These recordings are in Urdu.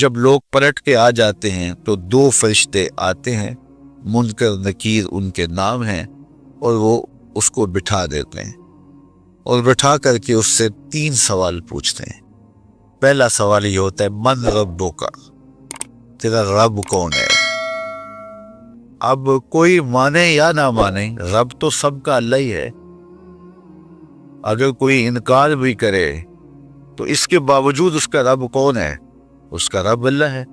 جب لوگ پلٹ کے آ جاتے ہیں تو 2 فرشتے آتے ہیں، منکر نکیر ان کے نام ہیں، اور وہ اس کو بٹھا دیتے ہیں اور بٹھا کر کے اس سے 3 سوال پوچھتے ہیں۔ پہلا سوال یہ ہوتا ہے من ربو کا، تیرا رب کون ہے؟ اب کوئی مانے یا نہ مانے، رب تو سب کا اللہ ہی ہے۔ اگر کوئی انکار بھی کرے تو اس کے باوجود اس کا رب کون ہے؟ اس کا رب اللہ ہے۔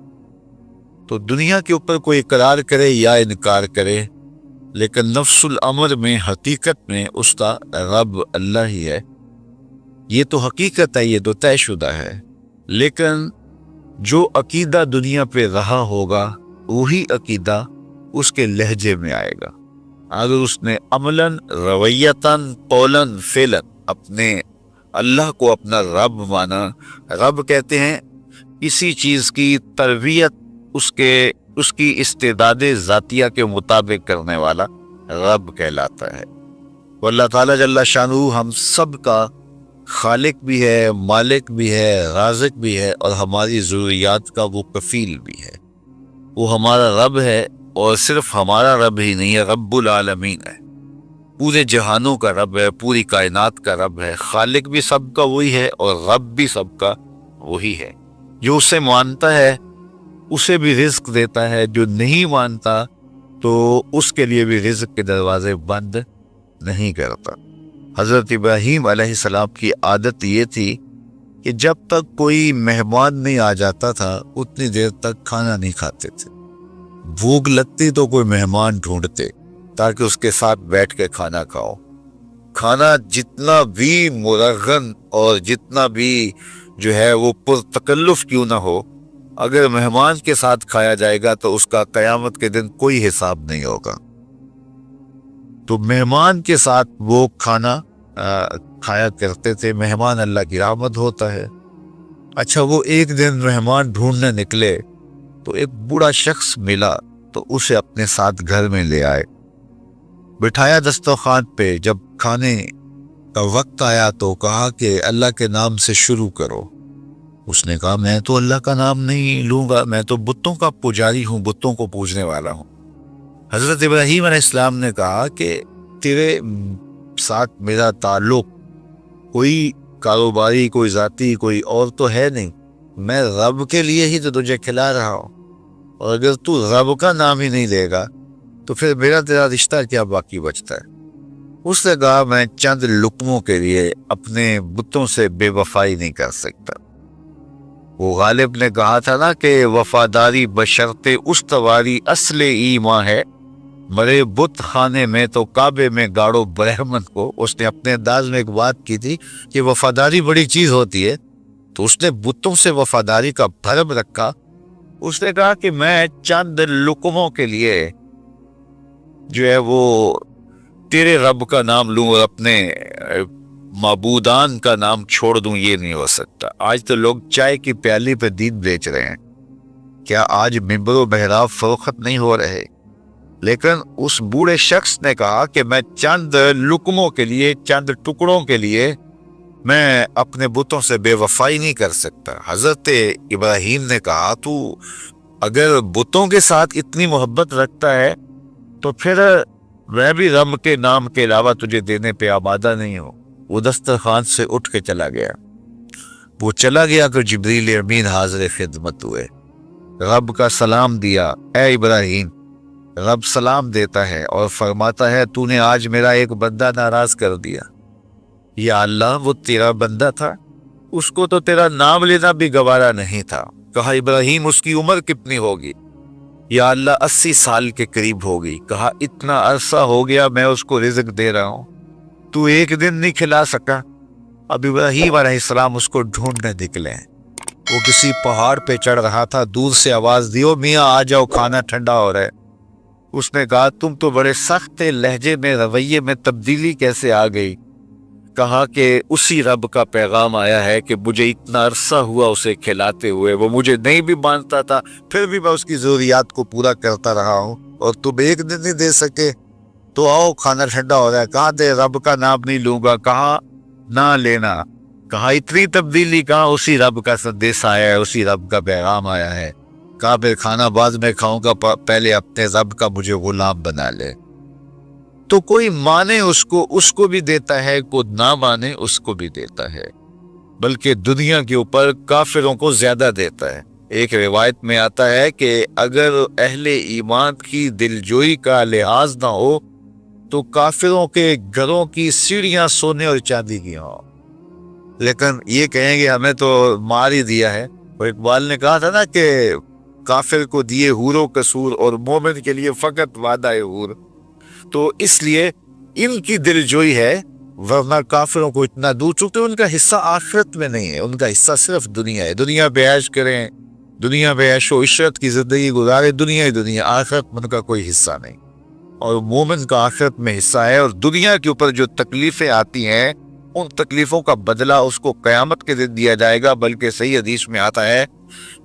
تو دنیا کے اوپر کوئی اقرار کرے یا انکار کرے، لیکن نفس الامر میں حقیقت میں اس کا رب اللہ ہی ہے۔ یہ تو حقیقت ہے، یہ تو طے شدہ ہے۔ لیکن جو عقیدہ دنیا پہ رہا ہوگا وہی عقیدہ اس کے لہجے میں آئے گا۔ اگر اس نے عملاً، رویتاً، قولاً، فعلاً اپنے اللہ کو اپنا رب مانا، رب کہتے ہیں کسی چیز کی تربیت اس کی استعداد ذاتیہ کے مطابق کرنے والا رب کہلاتا ہے۔ وہ اللہ تعالیٰ جل شانہ ہم سب کا خالق بھی ہے، مالک بھی ہے، رازق بھی ہے، اور ہماری ضروریات کا وہ کفیل بھی ہے۔ وہ ہمارا رب ہے، اور صرف ہمارا رب ہی نہیں ہے، رب العالمین ہے، پورے جہانوں کا رب ہے، پوری کائنات کا رب ہے۔ خالق بھی سب کا وہی ہے اور رب بھی سب کا وہی ہے۔ جو اسے مانتا ہے اسے بھی رزق دیتا ہے، جو نہیں مانتا تو اس کے لیے بھی رزق کے دروازے بند نہیں کرتا۔ حضرت ابراہیم علیہ السلام کی عادت یہ تھی کہ جب تک کوئی مہمان نہیں آ جاتا تھا اتنی دیر تک کھانا نہیں کھاتے تھے۔ بھوک لگتی تو کوئی مہمان ڈھونڈتے تاکہ اس کے ساتھ بیٹھ کے کھانا کھاؤ۔ کھانا جتنا بھی مرغن اور جتنا بھی جو ہے وہ پرتکلف کیوں نہ ہو، اگر مہمان کے ساتھ کھایا جائے گا تو اس کا قیامت کے دن کوئی حساب نہیں ہوگا۔ تو مہمان کے ساتھ وہ کھانا کھایا کرتے تھے۔ مہمان اللہ کی رحمت ہوتا ہے۔ اچھا، وہ ایک دن مہمان ڈھونڈنے نکلے تو ایک بوڑھا شخص ملا تو اسے اپنے ساتھ گھر میں لے آئے، بٹھایا دسترخوان پہ۔ جب کھانے کا وقت آیا تو کہا کہ اللہ کے نام سے شروع کرو۔ اس نے کہا میں تو اللہ کا نام نہیں لوں گا، میں تو بتوں کا پجاری ہوں، بتوں کو پوجنے والا ہوں۔ حضرت ابراہیم علیہ السلام نے کہا کہ تیرے ساتھ میرا تعلق کوئی کاروباری، کوئی ذاتی، کوئی اور تو ہے نہیں، میں رب کے لیے ہی تو تجھے کھلا رہا ہوں، اور اگر تو رب کا نام ہی نہیں لے گا تو پھر میرا تیرا رشتہ کیا باقی بچتا ہے؟ اس نے کہا میں چند لقموں کے لیے اپنے بتوں سے بے وفائی نہیں کر سکتا۔ وہ غالب نے کہا تھا نا کہ وفاداری بشرط استواری اصل ایمان ہے، مرے بت خانے میں تو کعبے میں گاڑو برہمن کو۔ اس نے اپنے انداز میں ایک بات کی تھی کہ وفاداری بڑی چیز ہوتی ہے، تو اس نے بتوں سے وفاداری کا بھرم رکھا۔ اس نے کہا کہ میں چند لقموں کے لیے جو ہے وہ تیرے رب کا نام لوں اور اپنے معبودان کا نام چھوڑ دوں، یہ نہیں ہو سکتا۔ آج تو لوگ چائے کی پیالی پہ دین بیچ رہے ہیں، کیا آج ممبر و محراب فروخت نہیں ہو رہے؟ لیکن اس بوڑھے شخص نے کہا کہ میں چند لقموں کے لیے، چند ٹکڑوں کے لیے میں اپنے بتوں سے بے وفائی نہیں کر سکتا۔ حضرت ابراہیم نے کہا تو اگر بتوں کے ساتھ اتنی محبت رکھتا ہے تو پھر میں بھی رب کے نام کے علاوہ تجھے دینے پہ آمادہ نہیں ہوں۔ وہ دسترخوان سے اٹھ کے چلا گیا۔ وہ چلا گیا کہ جبریل امین حاضر خدمت ہوئے، رب کا سلام دیا۔ اے ابراہیم، رب سلام دیتا ہے اور فرماتا ہے تو نے آج میرا ایک بندہ ناراض کر دیا۔ یا اللہ، وہ تیرا بندہ تھا، اس کو تو تیرا نام لینا بھی گوارا نہیں تھا۔ کہا ابراہیم اس کی عمر کتنی ہوگی؟ یا اللہ 80 سال کے قریب ہوگی۔ کہا اتنا عرصہ ہو گیا میں اس کو رزق دے رہا ہوں، تو ایک دن نہیں کھلا سکا؟ اب ابراہیم علیہ السلام اس کو ڈھونڈنے نکلے۔ وہ کسی پہاڑ پہ چڑھ رہا تھا، دور سے آواز دی، او میاں آ جاؤ، کھانا ٹھنڈا ہو رہا ہے۔ اس نے کہا تم تو بڑے سخت لہجے میں، رویے میں تبدیلی کیسے آ گئی؟ کہا کہ اسی رب کا پیغام آیا ہے کہ مجھے اتنا عرصہ ہوا اسے کھلاتے ہوئے، وہ مجھے نہیں بھی مانتا تھا، پھر بھی میں اس کی ضروریات کو پورا کرتا رہا ہوں، اور تم ایک دن نہیں دے سکے؟ تو آؤ، کھانا ٹھنڈا ہو رہا ہے۔ کہاں دے، رب کا نام نہیں لوں گا، کہاں نہ لینا۔ کہاں اتنی تبدیلی کہاں، اسی رب کا سندیش آیا ہے، اسی رب کا پیغام آیا ہے، کہاں پھر کھانا بعد میں کھاؤں گا، پہلے اپنے رب کا مجھے غلام بنا لے۔ تو کوئی مانے اس کو بھی دیتا ہے، کوئی نہ مانے اس کو بھی دیتا ہے، بلکہ دنیا کے اوپر کافروں کو زیادہ دیتا ہے۔ ایک روایت میں آتا ہے کہ اگر اہل ایمان کی دلجوئی کا لحاظ نہ ہو تو کافروں کے گھروں کی سیڑھیاں سونے اور چاندی کی ہوں، لیکن یہ کہیں گے ہمیں تو مار ہی دیا ہے۔ اور اقبال نے کہا تھا نا کہ کافر کو دیے حور و قصور اور مومن کے لیے فقط وعدہ حور، تو اس لیے ان کی دلجوئی ہے، ورنہ کافروں کو اتنا دور، چونکہ ان کا حصہ آخرت میں نہیں ہے، ان کا حصہ صرف دنیا ہے۔ دنیا پہ عیش کریں، دنیا پہ عیش و عشرت کی زندگی گزارے، دنیا ہی دنیا، آخرت میں ان کا کوئی حصہ نہیں۔ اور مومن کا آخرت میں حصہ ہے، اور دنیا کے اوپر جو تکلیفیں آتی ہیں ان تکلیفوں کا بدلہ اس کو قیامت کے دن دیا جائے گا۔ بلکہ صحیح حدیث میں آتا ہے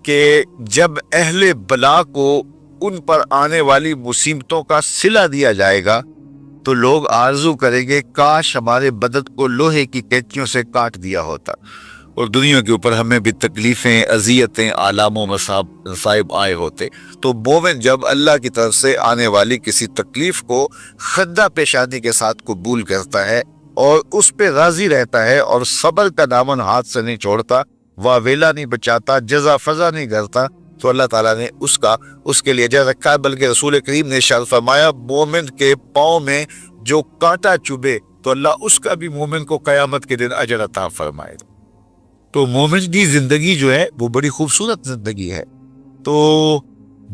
کہ جب اہل بلا کو ان پر آنے والی مصیبتوں کا صلہ دیا جائے گا تو لوگ آرزو کریں گے کاش ہمارے بدن کو لوہے کی کینچیوں سے کاٹ دیا ہوتا، اور دنیا کے اوپر ہمیں بھی تکلیفیں، اذیتیں، آلام و مصائب آئے ہوتے۔ تو مومن جب اللہ کی طرف سے آنے والی کسی تکلیف کو خندہ پیشانی کے ساتھ قبول کرتا ہے اور اس پہ راضی رہتا ہے اور صبر کا دامن ہاتھ سے نہیں چھوڑتا، واویلا نہیں بچاتا، جزا فضا نہیں کرتا، تو اللہ تعالیٰ نے اس کے لیے اجر رکھا ہے۔ بلکہ رسول کریم نے ارشاد فرمایا مومن کے پاؤں میں جو کانٹا چبھے تو اللہ اس کا بھی مومن کو قیامت کے دن اجر عطا فرمائے گا۔ تو مومن کی زندگی جو ہے وہ بڑی خوبصورت زندگی ہے۔ تو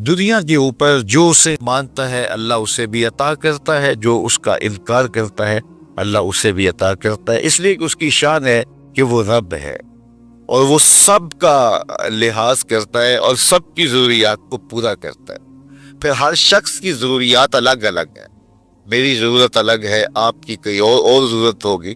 دنیا کے اوپر جو اسے مانتا ہے اللہ اسے بھی عطا کرتا ہے، جو اس کا انکار کرتا ہے اللہ اسے بھی عطا کرتا ہے، اس لیے کہ اس کی شان ہے کہ وہ رب ہے اور وہ سب کا لحاظ کرتا ہے اور سب کی ضروریات کو پورا کرتا ہے۔ پھر ہر شخص کی ضروریات الگ الگ ہیں، میری ضرورت الگ ہے، آپ کی کوئی اور ضرورت ہوگی،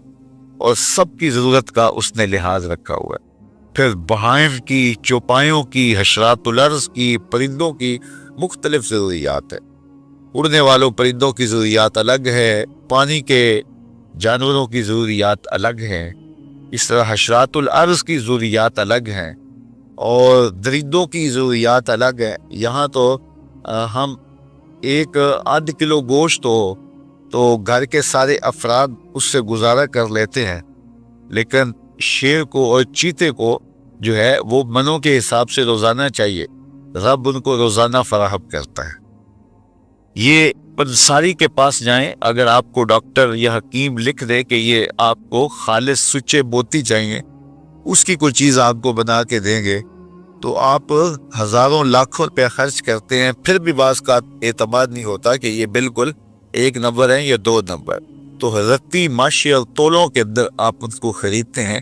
اور سب کی ضرورت کا اس نے لحاظ رکھا ہوا ہے۔ پھر بہائم کی، چوپایوں کی، حشرات الارض کی، پرندوں کی مختلف ضروریات ہے۔ اڑنے والوں پرندوں کی ضروریات الگ ہے، پانی کے جانوروں کی ضروریات الگ ہیں، اس طرح حشرات الارض کی ضروریات الگ ہیں، اور درندوں کی ضروریات الگ ہیں۔ یہاں تو ہم ایک آدھ کلو گوشت ہو تو گھر کے سارے افراد اس سے گزارا کر لیتے ہیں، لیکن شیر کو اور چیتے کو جو ہے وہ منوں کے حساب سے روزانہ چاہیے، رب ان کو روزانہ فراہم کرتا ہے۔ یہ پنساری کے پاس جائیں، اگر آپ کو ڈاکٹر یا حکیم لکھ دے کہ یہ آپ کو خالص سچے موتی چاہیے، اس کی کوئی چیز آپ کو بنا کے دیں گے تو آپ ہزاروں لاکھوں روپے خرچ کرتے ہیں، پھر بھی بعض کا اعتماد نہیں ہوتا کہ یہ بالکل 1 نمبر ہے یا 2 نمبر۔ تو رتی ماشی اور تولوں کے اندر آپ ان کو خریدتے ہیں،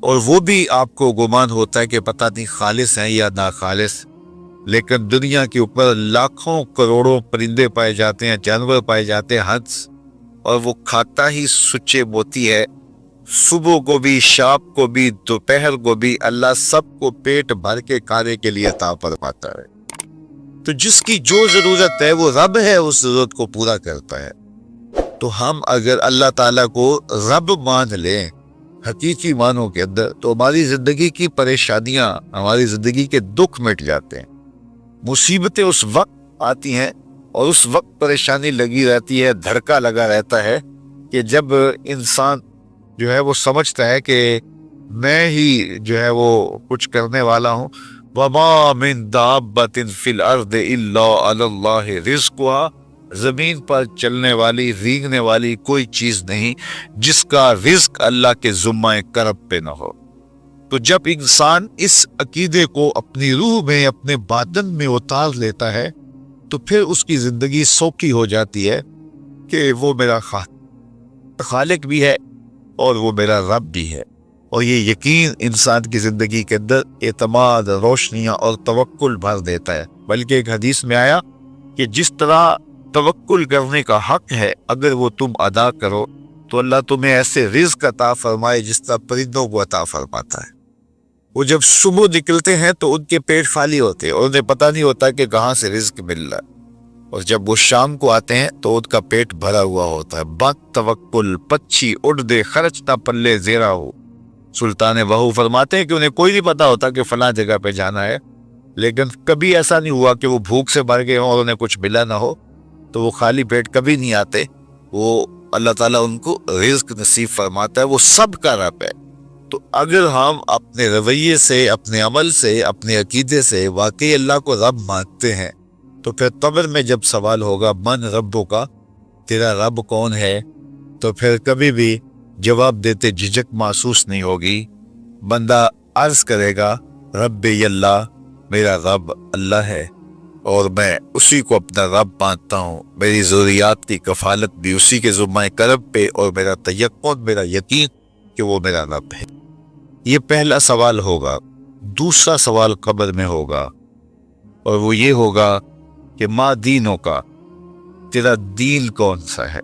اور وہ بھی آپ کو گمان ہوتا ہے کہ پتہ نہیں خالص ہیں یا ناخالص، لیکن دنیا کے اوپر لاکھوں کروڑوں پرندے پائے جاتے ہیں، جانور پائے جاتے ہیں، ہنس، اور وہ کھاتا ہی سچے موتی ہے۔ صبح کو بھی، شام کو بھی، دوپہر کو بھی اللہ سب کو پیٹ بھر کے کھانے کے لیے عطا فرماتا ہے۔ تو جس کی جو ضرورت ہے وہ رب ہے، اس ضرورت کو پورا کرتا ہے۔ تو ہم اگر اللہ تعالیٰ کو رب مان لیں حقیقی معنوں کے اندر، تو ہماری زندگی کی پریشانیاں، ہماری زندگی کے دکھ مٹ جاتے ہیں۔ مصیبتیں اس وقت آتی ہیں اور اس وقت پریشانی لگی رہتی ہے، دھڑکا لگا رہتا ہے کہ جب انسان جو ہے وہ سمجھتا ہے کہ میں ہی جو ہے وہ کچھ کرنے والا ہوں۔ وَمَا مِن دَابَّةٍ فِي الْأَرْضِ إِلَّا عَلَى اللَّهِ رِزْقُهَا، زمین پر چلنے والی، رینگنے والی کوئی چیز نہیں جس کا رزق اللہ کے ذمہ کرب پہ نہ ہو۔ تو جب انسان اس عقیدے کو اپنی روح میں، اپنے باطن میں اتار لیتا ہے تو پھر اس کی زندگی سوکھی ہو جاتی ہے کہ وہ میرا خالق بھی ہے اور وہ میرا رب بھی ہے۔ اور یہ یقین انسان کی زندگی کے اندر اعتماد، روشنیاں اور توکل بھر دیتا ہے۔ بلکہ ایک حدیث میں آیا کہ جس طرح توکل کرنے کا حق ہے اگر وہ تم ادا کرو تو اللہ تمہیں ایسے رزق عطا فرمائے جس طرح پرندوں کو عطا فرماتا ہے۔ وہ جب صبح نکلتے ہیں تو ان کے پیٹ خالی ہوتے ہیں اور انہیں پتہ نہیں ہوتا کہ کہاں سے رزق مل رہا ہے، اور جب وہ شام کو آتے ہیں تو ان کا پیٹ بھرا ہوا ہوتا ہے۔ بات توکل، پچھی اڑ دے خرچ نہ پلے زیرا ہو، سلطان بہو فرماتے ہیں کہ انہیں کوئی نہیں پتا ہوتا کہ فلاں جگہ پہ جانا ہے، لیکن کبھی ایسا نہیں ہوا کہ وہ بھوک سے مر گئے ہوں اور انہیں کچھ ملا نہ ہو، تو وہ خالی پیٹ کبھی نہیں آتے، وہ اللہ تعالیٰ ان کو رزق نصیب فرماتا ہے، وہ سب کا رب ہے۔ تو اگر ہم اپنے رویے سے، اپنے عمل سے، اپنے عقیدے سے واقعی اللہ کو رب مانتے ہیں، تو پھر قبر میں جب سوال ہوگا من ربوں کا، تیرا رب کون ہے، تو پھر کبھی بھی جواب دیتے جھجک محسوس نہیں ہوگی۔ بندہ عرض کرے گا رب اللہ، میرا رب اللہ ہے اور میں اسی کو اپنا رب مانتا ہوں، میری ضروریات کی کفالت بھی اسی کے ذمہ کرب پہ، اور میرا تیقن، میرا یقین کہ وہ میرا رب ہے۔ یہ پہلا سوال ہوگا۔ دوسرا سوال قبر میں ہوگا، اور وہ یہ ہوگا کہ ما دینوں کا، تیرا دین کون سا ہے۔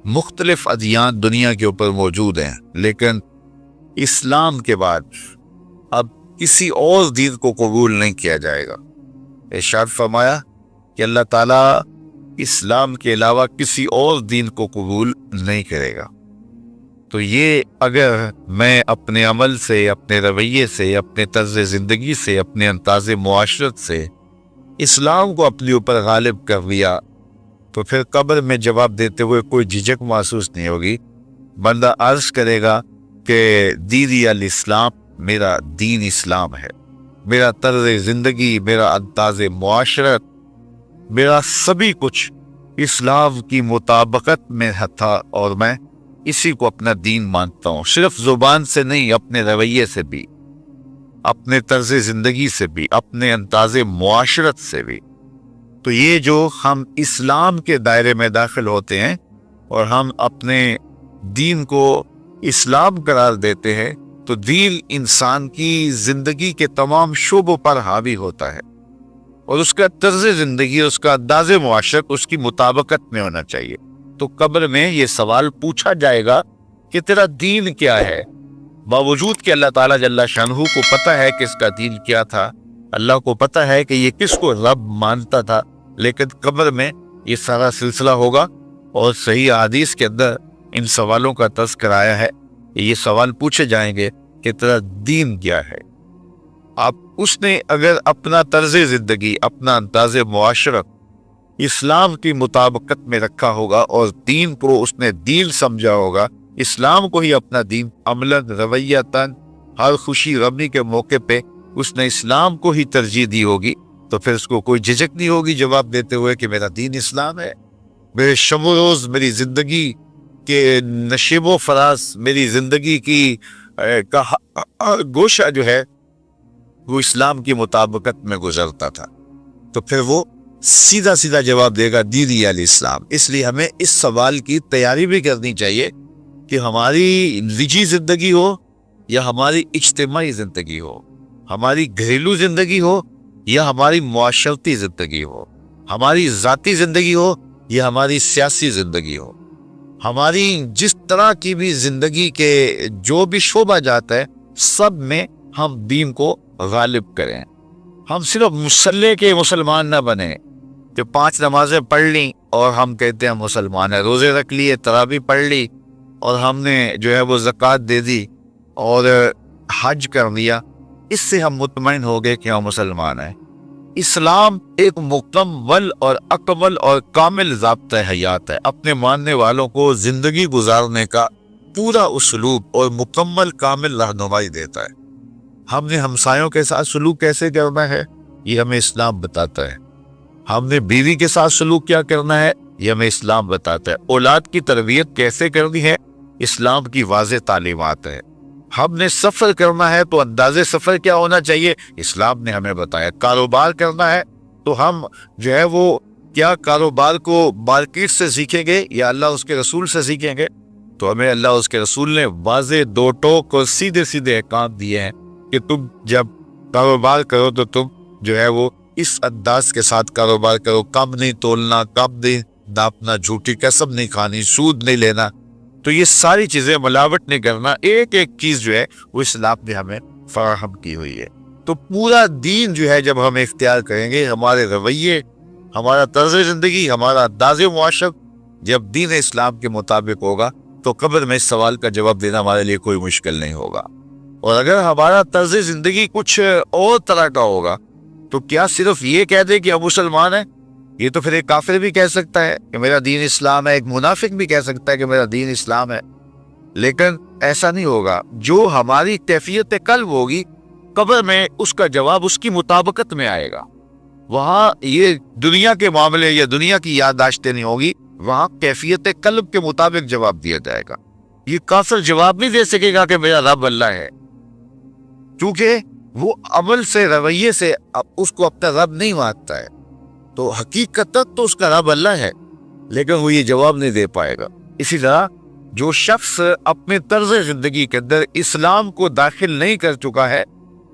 مختلف ادیان دنیا کے اوپر موجود ہیں، لیکن اسلام کے بعد اب کسی اور دین کو قبول نہیں کیا جائے گا۔ ارشاد فرمایا کہ اللہ تعالیٰ اسلام کے علاوہ کسی اور دین کو قبول نہیں کرے گا۔ تو یہ اگر میں اپنے عمل سے، اپنے رویے سے، اپنے طرز زندگی سے، اپنے انداز معاشرت سے اسلام کو اپنے اوپر غالب کر لیا، تو پھر قبر میں جواب دیتے ہوئے کوئی جھجک محسوس نہیں ہوگی۔ بندہ عرض کرے گا کہ دینی الاسلام، میرا دین اسلام ہے، میرا طرز زندگی، میرا انداز معاشرت، میرا سبھی کچھ اسلام کی مطابقت میں تھا، اور میں اسی کو اپنا دین مانتا ہوں، صرف زبان سے نہیں، اپنے رویے سے بھی، اپنے طرز زندگی سے بھی، اپنے انداز معاشرت سے بھی۔ تو یہ جو ہم اسلام کے دائرے میں داخل ہوتے ہیں اور ہم اپنے دین کو اسلام قرار دیتے ہیں، تو دین انسان کی زندگی کے تمام شعبوں پر حاوی ہوتا ہے، اور اس کا طرز زندگی، اس کا انداز معاشرت اس کی مطابقت میں ہونا چاہیے۔ تو قبر میں یہ سوال پوچھا جائے گا کہ تیرا دین کیا ہے، باوجود کہ اللہ تعالیٰ جل شانہ کو پتہ ہے کہ اس کا دین کیا تھا، اللہ کو پتہ ہے کہ یہ کس کو رب مانتا تھا، لیکن قبر میں یہ سارا سلسلہ ہوگا، اور صحیح حدیث کے اندر ان سوالوں کا تذکر آیا ہے۔ یہ سوال پوچھے جائیں گے کہ تیرا دین کیا ہے۔ اب اس نے اگر اپنا طرز زندگی، اپنا انداز معاشرت اسلام کی مطابقت میں رکھا ہوگا، اور دین کو اس نے دین سمجھا ہوگا، اسلام کو ہی اپنا دین، عملاً، رویتاً، ہر خوشی غمی کے موقع پہ اس نے اسلام کو ہی ترجیح دی ہوگی، تو پھر اس کو کوئی جھجک نہیں ہوگی جواب دیتے ہوئے کہ میرا دین اسلام ہے۔ میرے شب و روز، میری زندگی کے نشیب و فراز، میری زندگی کی گوشہ جو ہے وہ اسلام کی مطابقت میں گزرتا تھا، تو پھر وہ سیدھا سیدھا جواب دے گا دینی الاسلام۔ اس لیے ہمیں اس سوال کی تیاری بھی کرنی چاہیے کہ ہماری نجی زندگی ہو یا ہماری اجتماعی زندگی ہو، ہماری گھریلو زندگی ہو یا ہماری معاشرتی زندگی ہو، ہماری ذاتی زندگی ہو یا ہماری سیاسی زندگی ہو، ہماری جس طرح کی بھی زندگی کے جو بھی شعبہ جاتا ہے، سب میں ہم دین کو غالب کریں۔ ہم صرف مسلح کے مسلمان نہ بنیں کہ 5 نمازیں پڑھ لیں اور ہم کہتے ہیں مسلمان ہیں، روزے رکھ لیے، تراویح پڑھ لی، اور ہم نے جو ہے وہ زکوٰۃ دے دی اور حج کر لیا، اس سے ہم مطمئن ہو گئے کہ ہم مسلمان ہیں۔ اسلام ایک مکمل اور اکمل اور کامل ضابطۂ حیات ہے، اپنے ماننے والوں کو زندگی گزارنے کا پورا اسلوب اور مکمل کامل رہنمائی دیتا ہے۔ ہم نے ہمسایوں کے ساتھ سلوک کیسے کرنا ہے، یہ ہمیں اسلام بتاتا ہے۔ ہم نے بیوی کے ساتھ سلوک کیا کرنا ہے، یہ ہمیں اسلام بتاتا ہے۔ اولاد کی تربیت کیسے کرنی ہے، اسلام کی واضح تعلیمات ہے۔ ہم نے سفر کرنا ہے تو انداز سفر کیا ہونا چاہیے، اسلام نے ہمیں بتایا۔ کاروبار کرنا ہے تو ہم جو ہے وہ کیا کاروبار کو مارکیٹ سے سیکھیں گے یا اللہ اس کے رسول سے سیکھیں گے، تو ہمیں اللہ اس کے رسول نے واضح 2 ٹوک اور سیدھے سیدھے احکام دیے ہیں کہ تم جب کاروبار کرو تو تم جو ہے وہ اس انداز کے ساتھ کاروبار کرو، کم نہیں تولنا، کم نہیں ناپنا، جھوٹی قسم نہیں کھانی، سود نہیں لینا۔ تو یہ ساری چیزیں، ملاوٹ نہیں کرنا، ایک ایک چیز جو ہے وہ اسلام نے ہمیں فراہم کی ہوئی ہے۔ تو پورا دین جو ہے جب ہم اختیار کریں گے، ہمارے رویے، ہمارا طرز زندگی، ہمارا انداز معاشرت جب دین اسلام کے مطابق ہوگا، تو قبر میں اس سوال کا جواب دینا ہمارے لیے کوئی مشکل نہیں ہوگا۔ اور اگر ہمارا طرز زندگی کچھ اور طرح کا ہوگا تو کیا صرف یہ کہہ دے کہ ہم مسلمان ہیں؟ یہ تو پھر ایک کافر بھی کہہ سکتا ہے کہ میرا دین اسلام ہے، ایک منافق بھی کہہ سکتا ہے کہ میرا دین اسلام ہے، لیکن ایسا نہیں ہوگا۔ جو ہماری کیفیت قلب ہوگی قبر میں اس کا جواب اس کی مطابقت میں آئے گا۔ وہاں یہ دنیا کے معاملے یا دنیا کی یادداشتیں نہیں ہوگی، وہاں کیفیت قلب کے مطابق جواب دیا جائے گا۔ یہ کافر جواب نہیں دے سکے گا کہ میرا رب اللہ ہے، کیونکہ وہ عمل سے، رویے سے اس کو اپنا رب نہیں مانتا ہے، تو حقیقت تو اس کا رب اللہ ہے، لیکن وہ یہ جواب نہیں دے پائے گا۔ اسی طرح جو شخص اپنے طرز زندگی کے اندر اسلام کو داخل نہیں کر چکا ہے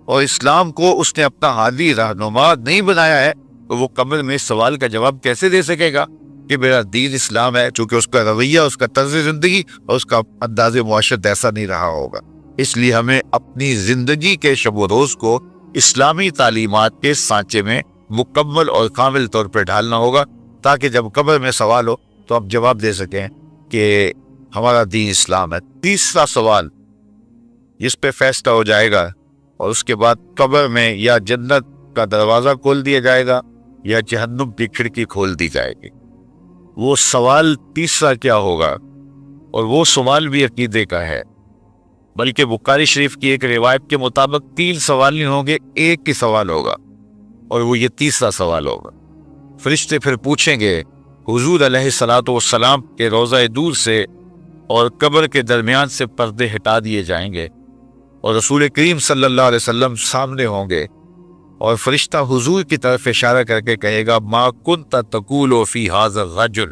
اور اسلام کو اس نے اپنا ہادی رہنما نہیں بنایا ہے، تو وہ قبر میں اس سوال کا جواب کیسے دے سکے گا کہ میرا دین اسلام ہے، چونکہ اس کا رویہ، اس کا طرز زندگی اور اس کا انداز معاشرت ایسا نہیں رہا ہوگا۔ اس لیے ہمیں اپنی زندگی کے شب و روز کو اسلامی تعلیمات کے سانچے میں مکمل اور کامل طور پر ڈھالنا ہوگا، تاکہ جب قبر میں سوال ہو تو آپ جواب دے سکیں کہ ہمارا دین اسلام ہے۔ تیسرا سوال جس پہ فیصلہ ہو جائے گا، اور اس کے بعد قبر میں یا جنت کا دروازہ کھول دیا جائے گا یا جہنم کی کھڑکی کھول دی جائے گی۔ وہ سوال تیسرا کیا ہوگا؟ اور وہ سوال بھی عقیدے کا ہے، بلکہ بخاری شریف کی ایک روایت کے مطابق 3 سوال نہیں ہوں گے، ایک ہی سوال ہوگا، اور وہ یہ تیسرا سوال ہوگا۔ فرشتے پھر پوچھیں گے حضور علیہ الصلوۃ والسلام کے روضہ دور سے اور قبر کے درمیان سے پردے ہٹا دیے جائیں گے، اور رسول کریم صلی اللہ علیہ وسلم سامنے ہوں گے، اور فرشتہ حضور کی طرف اشارہ کر کے کہے گا ما کنت تقول فی ھذا الرجل،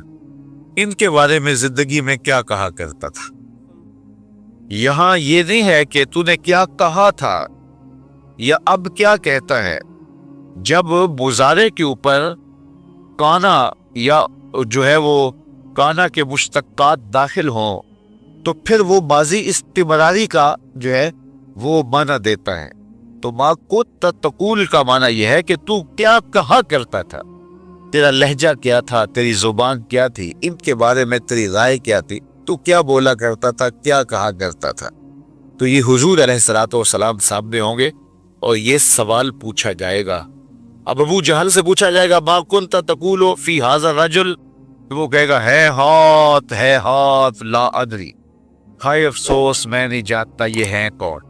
ان کے بارے میں زندگی میں کیا کہا کرتا تھا۔ یہاں یہ نہیں ہے کہ تو نے کیا کہا تھا یا اب کیا کہتا ہے۔ جب مزارے کے اوپر کانا یا جو ہے وہ کانا کے مشتقات داخل ہوں تو پھر وہ ماضی استمراری کا جو ہے وہ معنی دیتا ہے۔ تو ما کنت تقول کا معنی یہ ہے کہ تو کیا کہا کرتا تھا، تیرا لہجہ کیا تھا، تیری زبان کیا تھی، ان کے بارے میں تیری رائے کیا تھی، تو کیا بولا کرتا تھا، کیا کہا کرتا تھا۔ تو یہ حضور علیہ الصلوۃ والسلام سامنے ہوں گے اور یہ سوال پوچھا جائے گا۔ اب ابو جہل سے پوچھا جائے گا ما کنت تقول فی ھذا الرجل، تو وہ کہے گا ہے ہاتھ لا ادری، ہائے افسوس میں نہیں جانتا یہ ہے کون۔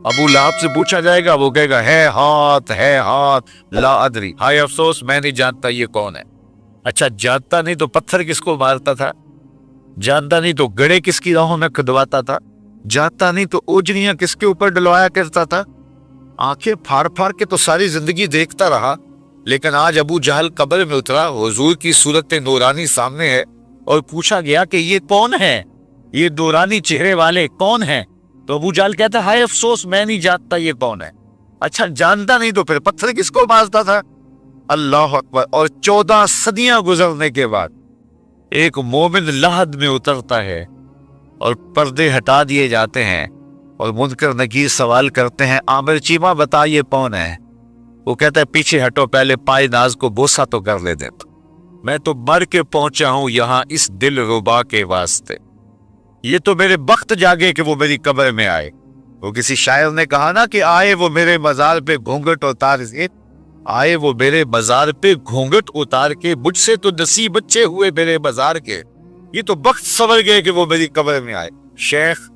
ابو لہب سے پوچھا جائے گا، وہ کہے گا ہے ہاتھ لا ادری، ہائے افسوس میں نہیں جانتا یہ کون ہے۔ اچھا جانتا نہیں تو پتھر کس کو مارتا تھا، جانتا نہیں تو گڑے کس کی راہوں میں کھدواتا تھا، جانتا نہیں تو اوجریاں کس کے اوپر ڈلوایا کرتا تھا۔ آنکھیں پھاڑ پھاڑ کے تو ساری زندگی دیکھتا رہا، لیکن آج ابو جہل قبر میں اترا، حضور کی صورت نورانی سامنے ہے، اور پوچھا گیا کہ یہ کون ہے، یہ نورانی چہرے والے کون ہیں؟ تو ابو جہل کہتا ہے ہائے افسوس میں نہیں جانتا یہ کون ہے۔ اچھا جانتا نہیں تو پھر پتھر کس کو مارتا تھا؟ اللہ اکبر۔ اور 14 صدیاں گزرنے کے بعد ایک مومن لحد میں اترتا ہے اور پردے ہٹا دیے جاتے ہیں، اور منکر نکیر سوال کرتے ہیں عامر چیمہ بتا یہ کون ہے؟ وہ کہتا ہے پیچھے ہٹو، پہلے پائے ناز کو بوسہ تو کر لے دے، میں تو مر کے پہنچا ہوں یہاں اس دل ربا کے واسطے، یہ تو میرے بخت جاگے کہ وہ میری قبر میں آئے۔ وہ کسی شاعر نے کہا نا کہ آئے وہ میرے مزار پہ گھونگھٹ اتار کے، آئے وہ میرے مزار پہ گھونگھٹ اتار کے، مجھ سے تو نصیب بچے ہوئے میرے مزار کے، یہ تو بخت سنور گئے کہ وہ میری قبر میں آئے۔ شیخ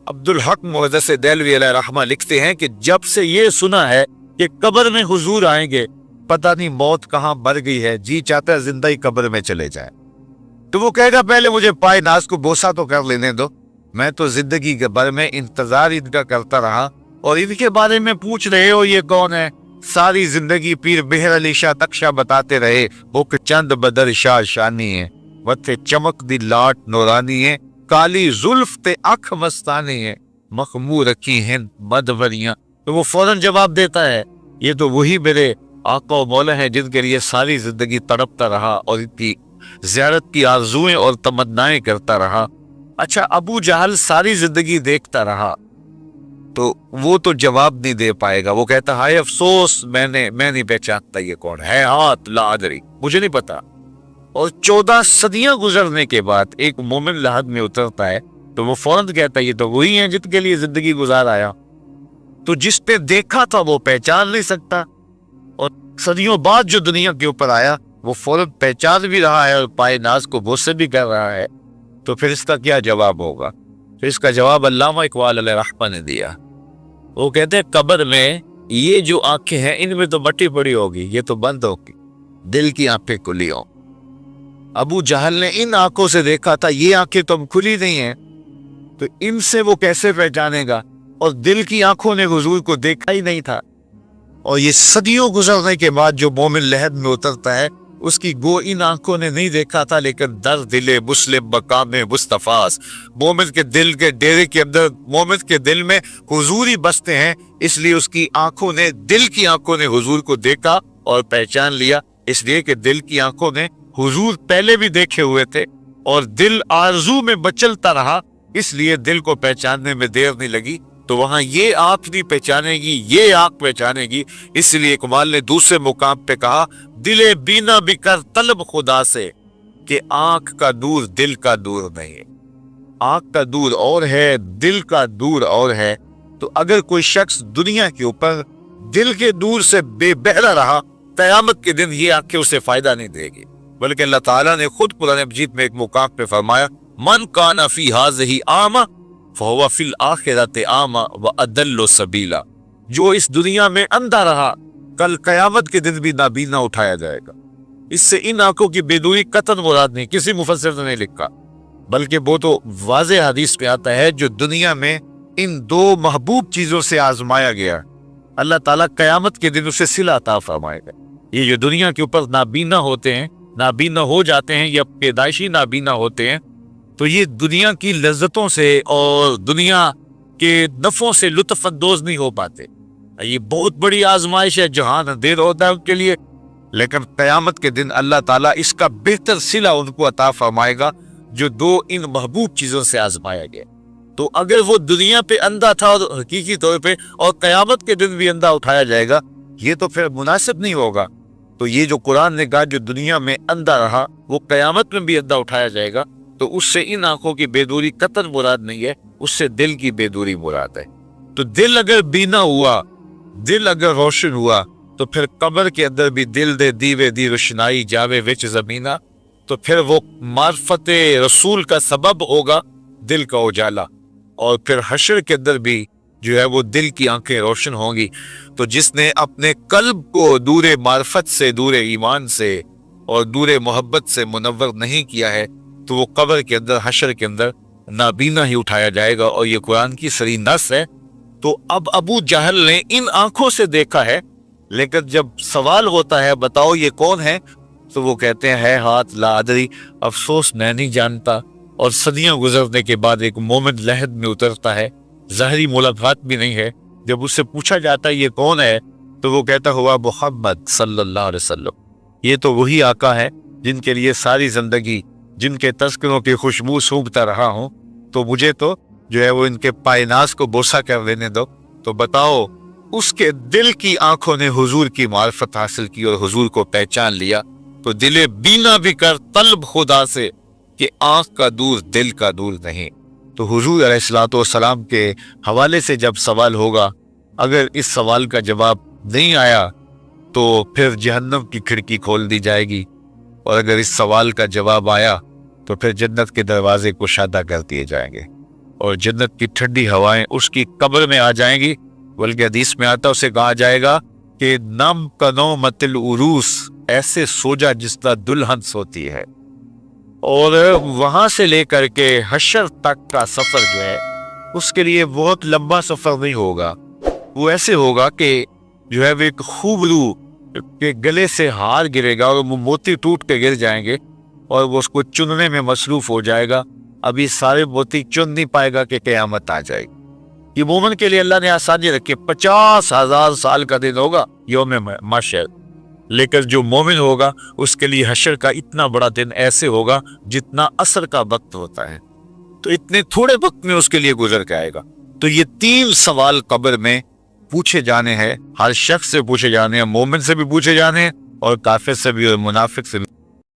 عبدالحق محدث دہلوی علیہ رحمہ لکھتے ہیں کہ جب سے یہ سنا ہے کہ قبر میں حضور آئیں گے، پتہ نہیں موت کہاں مر گئی ہے، جی چاہتا ہے زندہ ہی قبر میں چلے جائے۔ تو وہ کہے گا پہلے مجھے پائے ناز کو بوسہ تو کر لینے دو، میں تو زندگی کے بھر میں انتظار ان کا کرتا رہا، اور ان کے بارے میں پوچھ رہے ہو یہ کون ہے؟ ساری زندگی پیر بہر علی شاہ تکشا بتاتے رہے وہ کہ چند بدر شاہ شانی ہے، وتے چمک دی لاٹ نورانی ہے، کالی زلف تے اکھ مستانی ہے، مخمور رکھی ہند مدوریاں۔ تو وہ فوراً جواب دیتا ہے یہ تو وہی میرے آقا و مولا ہیں جن کے لیے ساری زندگی تڑپتا رہا اور ان کی زیارت کی آرزوئیں اور تمنائیں کرتا رہا۔ اچھا ابو جہل ساری زندگی دیکھتا رہا تو وہ تو جواب نہیں دے پائے گا، وہ کہتا ہائے افسوس میں نہیں پہچانتا یہ کون ہے، ہاتھ لا ادری، مجھے نہیں پتا۔ اور 14 صدیاں گزرنے کے بعد ایک مومن لحد میں اترتا ہے تو وہ فوراً کہتا ہے یہ تو وہی ہیں جن کے لیے زندگی گزار آیا. تو جس پہ دیکھا تھا وہ پہچان نہیں سکتا، اور صدیوں بعد جو دنیا کے اوپر آیا وہ فوراً پہچان بھی رہا ہے اور پائے ناز کو بوسے بھی کر رہا ہے. تو پھر اس کا کیا جواب ہوگا؟ پھر اس کا جواب علامہ اقبال علیہ رحمہ نے دیا. وہ کہتے ہیں قبر میں یہ جو آنکھیں ہیں ان میں تو مٹی پڑی ہوگی، یہ تو بند ہوگی، دل کی آنکھیں کھلی ہوں. ابو جہل نے ان آنکھوں سے دیکھا تھا، یہ آنکھیں تو کھلی نہیں ہیں، تو ان سے وہ کیسے پہچانے گا؟ اور دل کی آنکھوں نے حضور کو دیکھا ہی نہیں تھا. اور یہ صدیوں گزرنے کے بعد جو مومن لحد میں اترتا ہے اس کی گو ان آنکھوں نے نہیں دیکھا تھا، لیکن در دل مسلم مقام مصطفیٰ، مومن کے دل کے ڈیرے کے اندر مومن کے دل میں حضور ہی بستے ہیں، اس لیے اس کی آنکھوں نے، دل کی آنکھوں نے حضور کو دیکھا اور پہچان لیا. اس لیے کہ دل کی آنکھوں نے حضور پہلے بھی دیکھے ہوئے تھے اور دل آرزو میں مچلتا رہا، اس لیے دل کو پہچاننے میں دیر نہیں لگی. تو وہاں یہ آنکھ نہیں پہچانے گی، یہ آنکھ پہچانے گی. اس لیے اقبال نے دوسرے مقام پہ کہا دل بینا بھی کر طلب خدا سے، کہ آنکھ کا دور دل کا دور نہیں. آنکھ کا دور اور ہے، دل کا دور اور ہے. تو اگر کوئی شخص دنیا کے اوپر دل کے دور سے بے بہرا رہا، قیامت کے دن یہ آنکھیں اسے فائدہ نہیں دے گی. بلکہ اللہ تعالیٰ نے خود قرآن مجید میں ایک مقام پہ فرمایا من کان فی ہذہ اعمی فہو فی الآخرۃ اعمی واضل سبیلا. جو اس دنیا میں اندھا رہا کل قیامت کے دن بھی نابینا اٹھایا جائے گا. اس سے ان آنکھوں کی بے دوری قطعاً مراد نہیں، کسی مفسر نے نہیں لکھا، بلکہ وہ تو واضح حدیث میں آتا ہے جو دنیا میں ان دو محبوب چیزوں سے آزمایا گیا، اللہ تعالیٰ قیامت کے دن اسے صلہ عطا فرمائے گا. یہ جو دنیا کے اوپر نابینا ہوتے ہیں، نابینا ہو جاتے ہیں یا پیدائشی نابینا ہوتے ہیں، تو یہ دنیا کی لذتوں سے اور دنیا کے نفعوں سے لطف اندوز نہیں ہو پاتے. یہ بہت بڑی آزمائش ہے، جہان اندھیر ہوتا ہے ان کے لیے، لیکن قیامت کے دن اللہ تعالیٰ اس کا بہتر صلہ ان کو عطا فرمائے گا جو دو ان محبوب چیزوں سے آزمایا گیا. تو اگر وہ دنیا پہ اندھا تھا اور حقیقی طور پہ، اور قیامت کے دن بھی اندھا اٹھایا جائے گا، یہ تو پھر مناسب نہیں ہوگا. تو یہ جو قرآن نے کہا جو دنیا میں اندھا رہا وہ قیامت میں بھی اندھا اٹھایا جائے گا، تو اس سے ان آنکھوں کی بے دوری قطعاً مراد نہیں ہے، اس سے دل کی بے دوری مراد ہے. تو دل اگر بینا ہوا، دل اگر روشن ہوا، تو پھر قبر کے اندر بھی دل دے دیوے دی روشنائی جاوے وچ زمینہ، تو پھر وہ معرفت رسول کا سبب ہوگا دل کا اجالا. اور پھر حشر کے اندر بھی جو ہے وہ دل کی آنکھیں روشن ہوں گی. تو جس نے اپنے قلب کو دور معرفت سے، دور ایمان سے اور دور محبت سے منور نہیں کیا ہے، تو وہ قبر کے اندر، حشر کے اندر نابینا ہی اٹھایا جائے گا. اور یہ قرآن کی صریح نص ہے. تو اب ابو جہل نے ان آنکھوں سے دیکھا ہے، لیکن جب سوال ہوتا ہے بتاؤ یہ کون ہے، تو وہ کہتے ہیں ہے ہاتھ لا ادری، افسوس میں نہیں جانتا. اور صدیاں گزرنے کے بعد ایک مومن لحد میں اترتا ہے، ظاہری ملاقات بھی نہیں ہے. جب اس سے پوچھا جاتا ہے یہ کون ہے، تو وہ کہتا ہوا محمد صلی اللہ علیہ وسلم. یہ تو وہی آقا ہے جن کے لیے ساری زندگی، جن کے تذکروں کی خوشبو سونگھتا رہا ہوں. تو مجھے تو جو ہے وہ ان کے پائے ناز کو بوسہ کر لینے دو. تو بتاؤ اس کے دل کی آنکھوں نے حضور کی معرفت حاصل کی اور حضور کو پہچان لیا. تو دل بینا بھی کر طلب خدا سے، کہ آنکھ کا دور دل کا دور نہیں. تو حضور علیہ الصلوۃ والسلام کے حوالے سے جب سوال ہوگا، اگر اس سوال کا جواب نہیں آیا تو پھر جہنم کی کھڑکی کھول دی جائے گی، اور اگر اس سوال کا جواب آیا تو پھر جنت کے دروازے کشادہ کر دیے جائیں گے، اور جنت کی ٹھنڈی ہوائیں اس کی قبر میں آ جائیں گی. بلکہ حدیث میں آتا اسے کہا جائے گا کہ نم کنو متل عروس، ایسے سو جا جس طرح دلہن سوتی ہے. اور وہاں سے لے کر کے حشر تک کا سفر جو ہے اس کے لیے بہت لمبا سفر نہیں ہوگا. وہ ایسے ہوگا کہ جو ہے وہ ایک خوبرو کے گلے سے ہار گرے گا اور وہ موتی ٹوٹ کے گر جائیں گے، اور وہ اس کو چننے میں مصروف ہو جائے گا. ابھی سارے موتی چن نہیں پائے گا کہ قیامت آ جائے گی. یہ مومن کے لیے اللہ نے آسانی رکھی، 50,000 سال کا دن ہوگا یوم محشر. لیکن جو مومن ہوگا اس کے لیے حشر کا اتنا بڑا دن ایسے ہوگا جتنا عصر کا وقت ہوتا ہے. تو اتنے تھوڑے وقت میں اس کے لیے گزر کے آئے گا. تو یہ 3 سوال قبر میں پوچھے جانے ہیں، ہر شخص سے پوچھے جانے ہیں، مومن سے بھی پوچھے جانے ہیں اور کافر سے بھی اور منافق سے بھی.